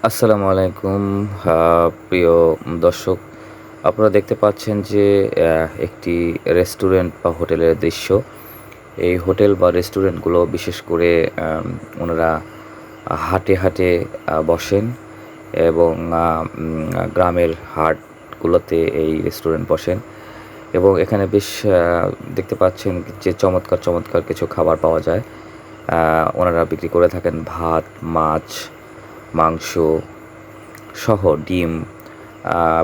আসসালামু আলাইকুম। প্রিয় দর্শক, আপনারা দেখতে পাচ্ছেন যে একটি রেস্টুরেন্ট বা হোটেলের দৃশ্য। এই হোটেল বা রেস্টুরেন্টগুলো বিশেষ করে ওনারা হাটে বসেন এবং গ্রামের হাটগুলোতে এই রেস্টুরেন্ট বসেন এবং এখানে বেশ দেখতে পাচ্ছেন যে চমৎকার কিছু খাবার পাওয়া যায়। ওনারা বিক্রি করে থাকেন ভাত, মাছ, মাংস সহ ডিম,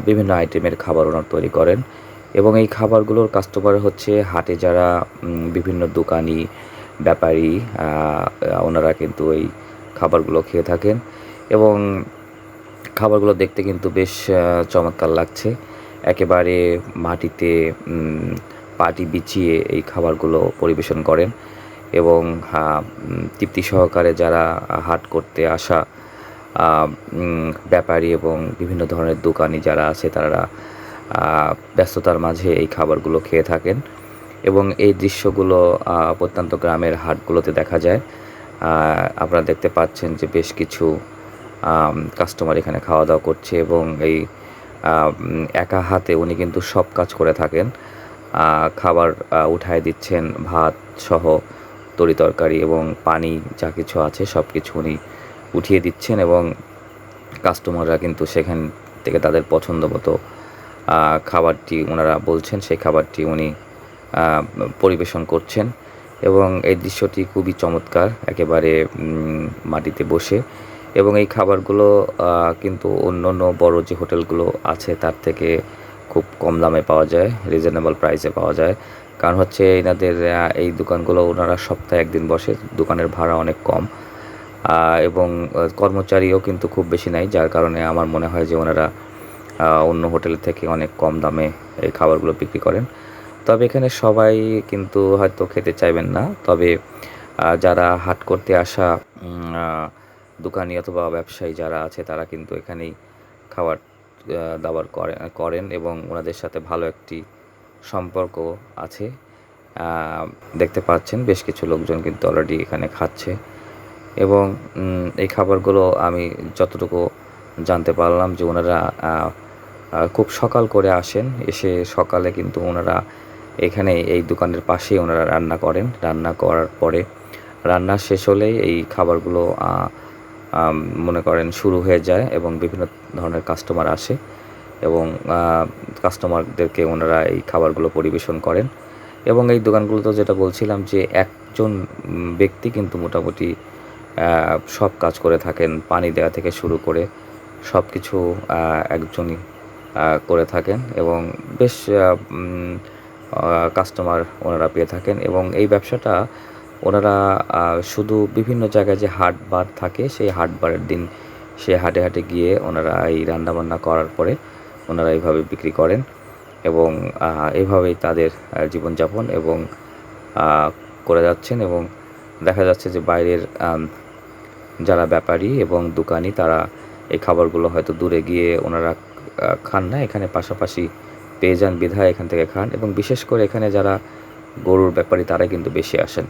বিভিন্ন আইটেমের খাবার ওনারা তৈরি করেন এবং এই খাবারগুলোর কাস্টমার হচ্ছে হাটে যারা বিভিন্ন দোকানি, ব্যাপারী, ওনারা কিন্তু এই খাবারগুলো খেয়ে থাকেন এবং খাবারগুলো দেখতে কিন্তু বেশ চমৎকার লাগছে। একেবারে মাটিতে পাটি বিছিয়ে এই খাবারগুলো পরিবেশন করেন এবং তৃপ্তি সহকারে যারা হাট করতে আসা ব্যাপারী এবং বিভিন্ন ধরনের দোকানি যারা আছে তারা ব্যস্ততার মাঝে এই খাবারগুলো খেয়ে থাকেন এবং এই দৃশ্যগুলো প্রত্যন্ত গ্রামের হাটগুলোতে দেখা যায়। আপনারা দেখতে পাচ্ছেন যে বেশ কিছু কাস্টমার এখানে খাওয়া দাওয়া করছে এবং এই একা হাতে উনি কিন্তু সব কাজ করে থাকেন। খাবার উঠায় দিচ্ছেন, ভাত সহ তরি তরকারি এবং পানি যা কিছু আছে সব কিছু উনি উঠিয়ে দিচ্ছেন এবং কাস্টমাররা কিন্তু সেখান থেকে তাদের পছন্দ মতো খাবারটি ওনারা বলছেন সেই খাবারটি উনি পরিবেশন করছেন এবং এই দৃশ্যটি খুবই চমৎকার, একেবারে মাটিতে বসে এবং এই খাবারগুলো কিন্তু অন্য বড় যে হোটেলগুলো আছে তার থেকে খুব কম দামে পাওয়া যায়, রিজনেবল প্রাইসে পাওয়া যায়। কারণ হচ্ছে এনাদের এই দোকানগুলো ওনারা সপ্তাহে একদিন বসে, দোকানের ভাড়া অনেক কম এবং কর্মচারীও কিন্তু খুব বেশি নাই, যার কারণে আমার মনে হয় যে ওনারা অন্য হোটেল থেকে অনেক কম দামে এই খাবারগুলো বিক্রি করেন। তবে এখানে সবাই কিন্তু হয়তো খেতে চাইবেন না, তবে যারা হাট করতে আসা দোকানি অথবা ব্যবসায়ী যারা আছে তারা কিন্তু এখানেই খাবার দাবার করেন এবং ওনাদের সাথে ভালো একটি সম্পর্ক আছে। দেখতে পাচ্ছেন বেশ কিছু লোকজন কিন্তু অলরেডি এখানে খাচ্ছে এবং এই খাবারগুলো আমি যতটুকু জানতে পারলাম যে ওনারা খুব সকাল করে আসেন, এসে সকালে কিন্তু ওনারা এখানে এই দোকানের পাশেই ওনারা রান্না করেন। রান্না করার পরে রান্না শেষ হলেই এই খাবারগুলো মনে করেন শুরু হয়ে যায় এবং বিভিন্ন ধরনের কাস্টমার আসে এবং কাস্টমারদেরকে ওনারা এই খাবারগুলো পরিবেশন করেন এবং এই দোকানগুলোতে যেটা বলছিলাম যে একজন ব্যক্তি কিন্তু মোটামুটি সব কাজ করে থাকেন, পানি দেওয়া থেকে শুরু করে সব কিছু একজনই করে থাকেন এবং বেশ কাস্টমার ওনারা পেয়ে থাকেন এবং এই ব্যবসাটা ওনারা শুধু বিভিন্ন জায়গায় যে হাট বার থাকে সেই হাট বারের দিন সে হাটে গিয়ে ওনারা এই রান্নাবান্না করার পরে ওনারা এইভাবে বিক্রি করেন এবং এইভাবেই তাদের জীবনযাপন এবং করে যাচ্ছেন এবং দেখা যাচ্ছে যে বাইরের যারা ব্যাপারী এবং দোকানি তারা এই খাবারগুলো হয়তো দূরে গিয়ে ওনারা খান না, এখানে পাশাপাশি পেয়ে যান বিধায় এখান থেকে খান এবং বিশেষ করে এখানে যারা গরুর ব্যাপারী তারা কিন্তু বেশি আসেন।